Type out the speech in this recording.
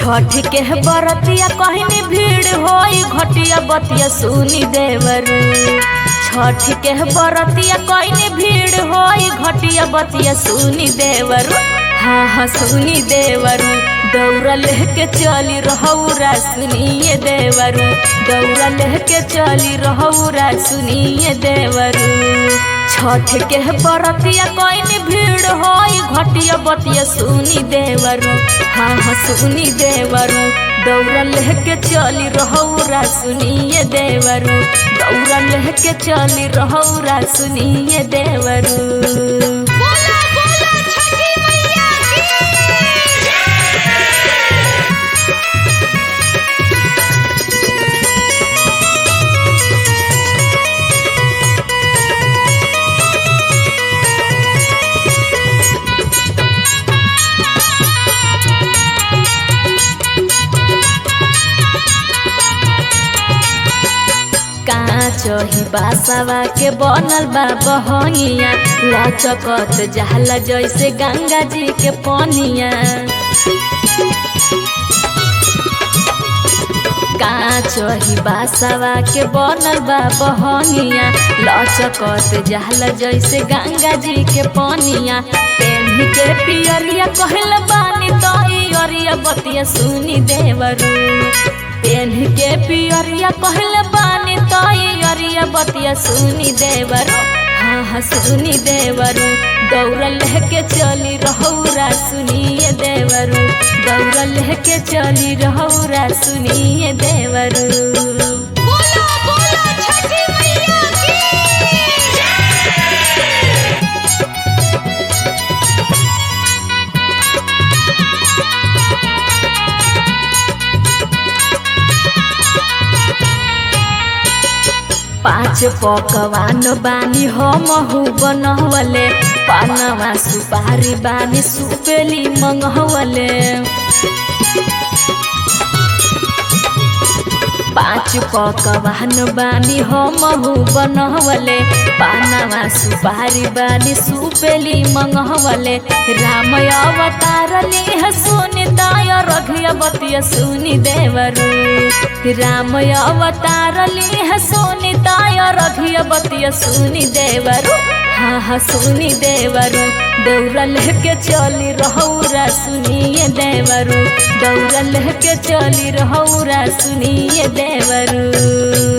छठ के बरतिया कहनी भीड़ होई घटिया बतिया सुनी देवरू। छठ के बरतिया कहनी भीड़ होई घटिया बतिया सुनी देवरू। हाँ हाँ सुनी देवरू। दौरा लेके चली रहौरा सुनिए देवरू। दौरा लेके चली रहौरा सुनिए देवरू। छठ के बरतिया कहनी भीड़ होई घटिया बतिया सुनी देवरू। हाँ हाँ सुनी देवरू। दौरा लेके चली रहौरा सुनिए देवरू। दौरा लेके चली रहौरा सुनिए देवरू। काचही बासवा के बनल बा बहंगिया लचकत जहला जैसे गंगा जी के पनिया। काचही बासवा के बनल बा बहंगिया लचकत जहला जैसे गंगा जी के पनिया। पेन्ही के पियरिया कहल बानी तो अरिया बतिया सुनी देवरू। पेन्ही के पियरिया कहल बानी तो अरिया बतिया सुनी देवरू। हाँ हाँ सुनी देवरू। दौरा लेके चली रहौरा सुनिए देवरू। दौरा लेके चली रहौरा सुनिए देवरू। पाँच पकवान बानी हमहू बनवले पानवा सुपारी बानी सुपेली मंगवले। पाँच पकवान बानी हमहू बनवले पानवा सुपारी बानी सुपेली मंगवले। राम अवतार लिह सुनी दया रघिया बतिया सुनी देवरू। राम अवतार लिह सुनी दया रघिया बतिया सुनी देवरू। हाँ हाँ सुनी देवरू। दौरा लेके चली रहौरा सुनिए देवरू। दौरा लेके चली रहौरा सुनिए देवरू।